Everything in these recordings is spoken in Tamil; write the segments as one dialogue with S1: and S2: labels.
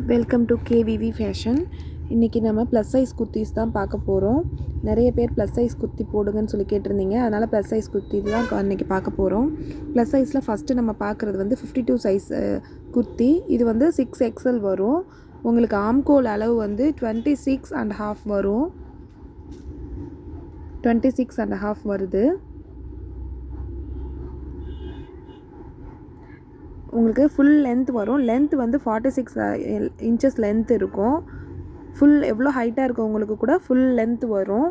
S1: Welcome to கேவிவி fashion. இன்றைக்கி நம்ம ப்ளஸ் சைஸ் குர்த்திஸ் தான் பார்க்க போகிறோம். நிறைய பேர் ப்ளஸ் சைஸ் குர்த்தி போடுங்கன்னு சொல்லி கேட்டிருந்தீங்க. அதனால் ப்ளஸ் சைஸ் குர்த்தி தான் இன்றைக்கி பார்க்க போகிறோம். ப்ளஸ் சைஸில் ஃபஸ்ட்டு நம்ம பார்க்குறது வந்து 52 சைஸ் குர்த்தி. இது வந்து 6XL வரும். உங்களுக்கு ஆம்கோல் அளவு வந்து 26.5 வரும். 26.5 வருது. உங்களுக்கு ஃபுல் லென்த் வரும். லென்த் வந்து 46 இன்ச்சஸ் லென்த் இருக்கும். ஃபுல் எவ்வளோ ஹைட்டாக இருக்கவங்களுக்கு கூட ஃபுல் லென்த் வரும்.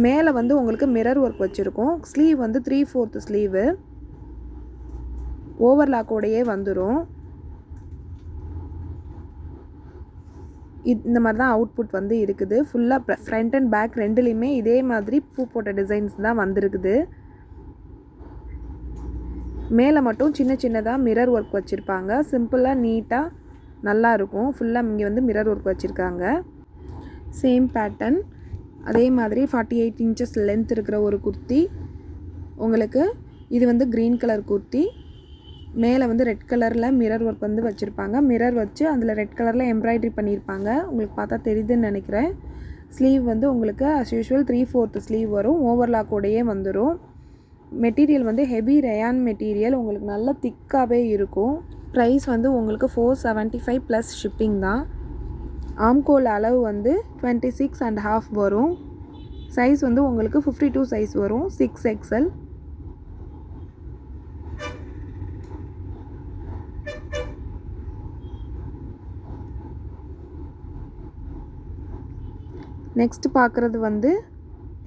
S1: மேலே வந்து உங்களுக்கு மிரர் ஒர்க் வச்சுருக்கோம். ஸ்லீவ் வந்து 3/4 ஸ்லீவு ஓவர்லாக்கோடையே வந்துடும். இந்த மாதிரி தான் அவுட்புட் வந்து இருக்குது. ஃபுல்லாக ஃப்ரண்ட் அண்ட் பேக் ரெண்டுலேயுமே இதே மாதிரி பூ போட்ட டிசைன்ஸ் தான் வந்திருக்குது. மேலே மட்டும் சின்ன சின்னதாக மிரர் ஒர்க் வச்சுருப்பாங்க. சிம்பிளாக நீட்டாக நல்லாயிருக்கும். ஃபுல்லாக இங்கே வந்து மிரர் ஒர்க் வச்சுருக்காங்க. சேம் பேட்டர்ன் அதே மாதிரி 48 இன்ச்சஸ் லென்த் இருக்கிற ஒரு குர்த்தி. உங்களுக்கு இது வந்து க்ரீன் கலர் குர்த்தி. மேலே வந்து ரெட் கலரில் மிரர் ஒர்க் வந்து வச்சுருப்பாங்க. மிரர் வச்சு அதில் ரெட் கலரில் எம்ப்ராய்ட்ரி பண்ணியிருப்பாங்க. உங்களுக்கு பார்த்தா தெரியுதுன்னு நினைக்கிறேன். ஸ்லீவ் வந்து உங்களுக்கு அஸ் யூஷுவல் 3/4 ஸ்லீவ் வரும். ஓவர்லாக்கோடையே வந்துடும். மெட்டீரியல் வந்து ஹெவி ரயான் மெட்டீரியல். உங்களுக்கு நல்ல திக்காகவே இருக்கும். ப்ரைஸ் வந்து உங்களுக்கு 475 ப்ளஸ் ஷிப்பிங் தான். ஆம்கோல் அளவு வந்து 26.5 வரும். சைஸ் வந்து உங்களுக்கு 52 சைஸ் வரும். 6XL. நெக்ஸ்ட் பார்க்குறது வந்து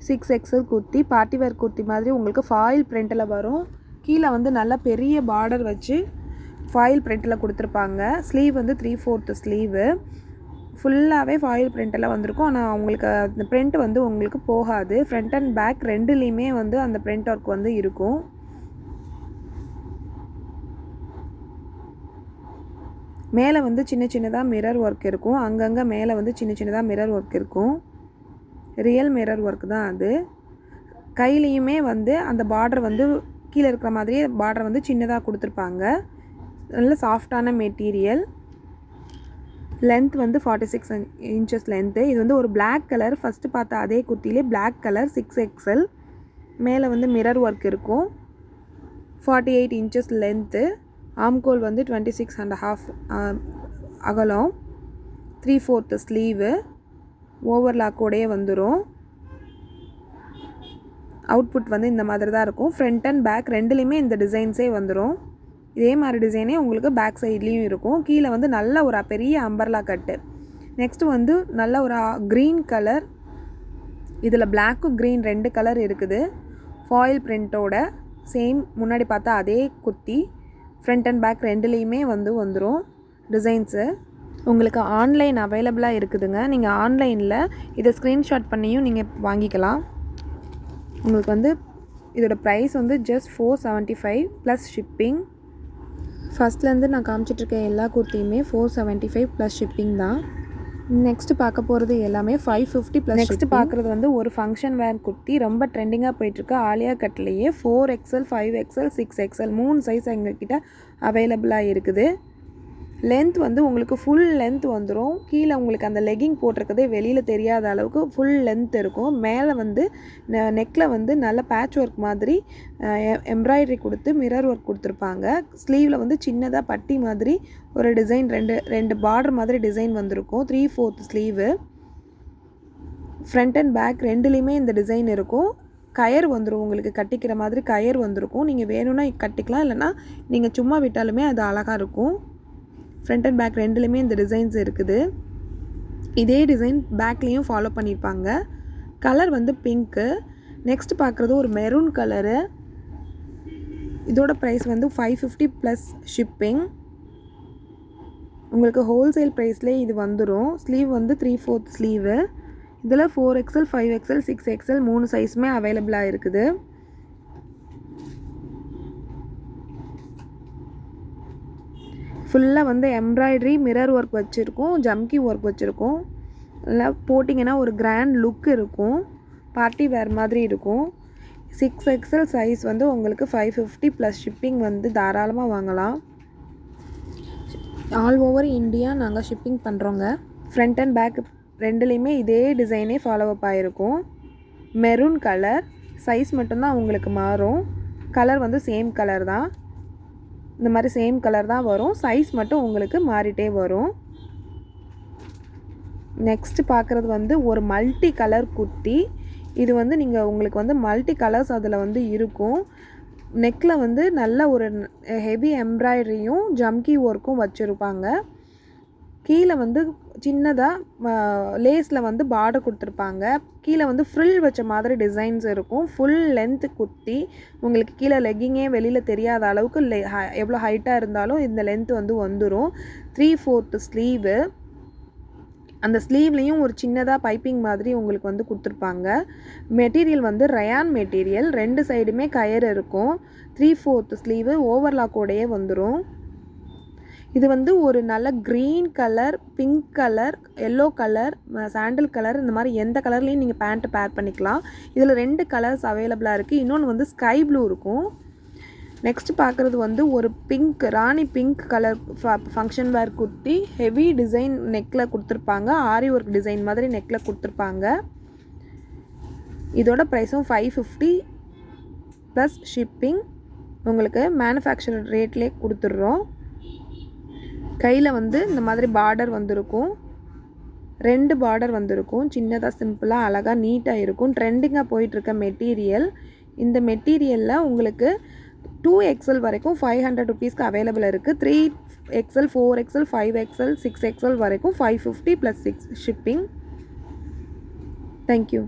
S1: 6XL குர்த்தி. பார்ட்டிவேர் குர்த்தி மாதிரி உங்களுக்கு ஃபாயில் பிரிண்டில் வரும். கீழே வந்து நல்ல பெரிய பார்டர் வச்சு ஃபாயில் பிரிண்டில் கொடுத்துருப்பாங்க. ஸ்லீவ் வந்து 3/4 ஸ்லீவு. ஃபுல்லாகவே ஃபாயில் பிரிண்டில் வந்திருக்கும். ஆனால் உங்களுக்கு அந்த பிரிண்ட் வந்து உங்களுக்கு போகாது. ஃப்ரண்ட் அண்ட் பேக் ரெண்டுலேயுமே வந்து அந்த பிரிண்ட் ஒர்க் வந்து இருக்கும். மேலே வந்து சின்ன சின்னதாக மிரர் ஒர்க் இருக்கும். அங்கங்கே மேலே வந்து சின்ன சின்னதாக மிரர் ஒர்க் இருக்கும். ரியல் மிரர் ஒர்க் தான் அது. கையிலையுமே வந்து அந்த பார்டர் வந்து கீழே இருக்கிற மாதிரியே பார்டர் வந்து சின்னதாக கொடுத்துருப்பாங்க. நல்ல சாஃப்டான மெட்டீரியல். லென்த் வந்து 46 இன்ச்சஸ் லென்த்து. இது வந்து ஒரு பிளாக் கலர். ஃபஸ்ட்டு பார்த்த அதே குர்த்திலே பிளாக் கலர் 6XL. மேலே வந்து மிரர் ஒர்க் இருக்கும். 48 இன்ச்சஸ் லென்த்து. ஆம்கோல் வந்து 26.5 அகலம். 3/4 ஸ்லீவு ஓவர்லாக்கோடையே வந்துடும். அவுட்புட் வந்து இந்த மாதிரி தான் இருக்கும். ஃப்ரண்ட் அண்ட் பேக் ரெண்டுலேயுமே இந்த டிசைன்ஸே வந்துடும். இதே மாதிரி டிசைனே உங்களுக்கு பேக் சைட்லேயும் இருக்கும். கீழே வந்து நல்ல ஒரு பெரிய அம்பர்லா கட்டு. நெக்ஸ்ட்டு வந்து நல்ல ஒரு க்ரீன் கலர். இதில் பிளாக்கும் க்ரீன் 2 கலர் இருக்குது. ஃபாயில் பிரிண்ட்டோட சேம் முன்னாடி பார்த்தா அதே குர்த்தி. ஃப்ரண்ட் அண்ட் பேக் ரெண்டுலேயுமே வந்துடும் டிசைன்ஸு. உங்களுக்கு ஆன்லைன் அவைலபிளாக இருக்குதுங்க. நீங்கள் ஆன்லைனில் இதை ஸ்க்ரீன்ஷாட் பண்ணியும் நீங்கள் வாங்கிக்கலாம். உங்களுக்கு வந்து இதோட ப்ரைஸ் வந்து ஜஸ்ட் 475 ப்ளஸ் ஷிப்பிங். ஃபஸ்ட்லேருந்து நான் காமிச்சிட்ருக்க எல்லா குர்த்தியுமே 475 ப்ளஸ் ஷிப்பிங் தான். நெக்ஸ்ட்டு பார்க்க போகிறது எல்லாமே 550 ப்ளஸ். நெக்ஸ்ட்டு பார்க்குறது வந்து ஒரு ஃபங்க்ஷன் வேர் குர்த்தி. ரொம்ப ட்ரெண்டிங்காக போயிட்டுருக்கு. Alia கட்லேயே 4XL 5XL 6XL 3 size எங்கள்கிட்ட அவைலபிளாக இருக்குது. லென்த் வந்து உங்களுக்கு ஃபுல் லென்த் வந்துடும். கீழே உங்களுக்கு அந்த லெகிங் போட்டிருக்கதே வெளியில் தெரியாத அளவுக்கு ஃபுல் லென்த் இருக்கும். மேலே வந்து நெக்கில் வந்து நல்ல பேட்ச் ஒர்க் மாதிரி எம்ப்ராய்டரி கொடுத்து மிரர் ஒர்க் கொடுத்துருப்பாங்க. ஸ்லீவில் வந்து சின்னதாக பட்டி மாதிரி ஒரு டிசைன் ரெண்டு பார்டர் மாதிரி டிசைன் வந்திருக்கும். 3/4 ஸ்லீவு. ஃப்ரண்ட் அண்ட் பேக் ரெண்டுலேயுமே இந்த டிசைன் இருக்கும். கயர் வந்துடும். உங்களுக்கு கட்டிக்கிற மாதிரி கயர் வந்திருக்கும். நீங்கள் வேணும்னா கட்டிக்கலாம், இல்லைனா நீங்கள் சும்மா விட்டாலுமே அது அழகாக இருக்கும். ஃப்ரண்ட் அண்ட் பேக் ரெண்டுலேயுமே இந்த டிசைன்ஸ் இருக்குது. இதே டிசைன் பேக்லேயும் ஃபாலோ பண்ணியிருப்பாங்க. கலர் வந்து பிங்க்கு. நெக்ஸ்ட் பார்க்குறது ஒரு மெரூன் கலரு. இதோட ப்ரைஸ் வந்து 550 ப்ளஸ் ஷிப்பிங். உங்களுக்கு ஹோல்சேல் ப்ரைஸ்லேயே இது வந்துடும். ஸ்லீவ் வந்து 3/4 ஸ்லீவு. இதில் 4XL 5XL 6XL 3 சைஸுமே அவைலபிளாக இருக்குது. ஃபுல்லாக வந்து எம்ப்ராய்டரி மிரர் ஒர்க் வச்சுருக்கோம். ஜம்கி ஒர்க் வச்சுருக்கோம். நல்லா போட்டிங்கன்னா ஒரு கிராண்ட் லுக் இருக்கும். பார்ட்டி வேர் மாதிரி இருக்கும். 6XL சைஸ் வந்து உங்களுக்கு 550 ப்ளஸ் ஷிப்பிங் வந்து தாராளமாக வாங்கலாம். ஆல் ஓவர் இந்தியா நாங்கள் ஷிப்பிங் பண்ணுறோங்க. ஃப்ரண்ட் அண்ட் பேக் ரெண்டுலேயுமே இதே டிசைனே ஃபாலோ அப் ஆகிருக்கும். மெரூன் கலர், சைஸ் மட்டும்தான் உங்களுக்கு மாறும். கலர் வந்து சேம் கலர் தான், இந்த மாதிரி சேம் கலர் தான் வரும். சைஸ் மட்டும் உங்களுக்கு மாறிட்டே வரும். நெக்ஸ்ட்டு பார்க்குறது வந்து ஒரு மல்டி கலர் குர்த்தி. இது வந்து உங்களுக்கு வந்து மல்டி கலர்ஸ் அதில் வந்து இருக்கும். நெக்கில் வந்து நல்ல ஒரு ஹெவி எம்ப்ராய்டரியும் ஜம்கி ஒர்க்கும் வச்சுருப்பாங்க. கீழே வந்து சின்னதாக லேஸில் வந்து பார்டர் கொடுத்துருப்பாங்க. கீழே வந்து ஃப்ரில் வச்ச மாதிரி டிசைன்ஸ் இருக்கும். Full length kurti. உங்களுக்கு கீழே லெக்கிங்கே வெளியில் தெரியாத அளவுக்கு எவ்வளோ ஹைட்டாக இருந்தாலும் இந்த லென்த் வந்து வந்துடும். 3/4 ஸ்லீவு. அந்த ஸ்லீவ்லேயும் ஒரு சின்னதாக பைப்பிங் மாதிரி உங்களுக்கு வந்து கொடுத்துருப்பாங்க. மெட்டீரியல் வந்து ரயான் மெட்டீரியல். 2 சைடுமே கயர் இருக்கும். 3/4 ஸ்லீவு ஓவர்லாக்கோடையே வந்துடும். இது வந்து ஒரு நல்ல green colour, pink colour, yellow colour, சாண்டில் கலர், இந்த மாதிரி எந்த கலர்லேயும் நீங்கள் பேண்ட்டு பேர் பண்ணிக்கலாம். இதில் 2 கலர்ஸ் அவைலபிளாக இருக்குது. இன்னொன்று வந்து ஸ்கை ப்ளூ இருக்கும். நெக்ஸ்ட் பார்க்குறது வந்து ஒரு பிங்க், ராணி pink colour function wear kurti. Heavy design நெக்கில் கொடுத்துருப்பாங்க. ஆரி ஒர்க் டிசைன் மாதிரி நெக்கில் கொடுத்துருப்பாங்க. இதோட ப்ரைஸும் 550 ப்ளஸ் ஷிப்பிங். உங்களுக்கு மேனுஃபேக்சரர் ரேட்லேயே கொடுத்துட்றோம். கையில் வந்து இந்த மாதிரி பார்டர் வந்திருக்கும். 2 பார்டர் வந்திருக்கும். சின்னதாக சிம்பிளாக அழகாக நீட்டாக இருக்கும். ட்ரெண்டிங்காக போயிட்டுருக்க மெட்டீரியல். இந்த மெட்டீரியலில் உங்களுக்கு 2XL வரைக்கும் 500 ருபீஸ்க்கு அவைலபிள் இருக்குது. 3XL, 4XL, 5XL, 6XL வரைக்கும் 550 + 6 ஷிப்பிங். தேங்க்யூ.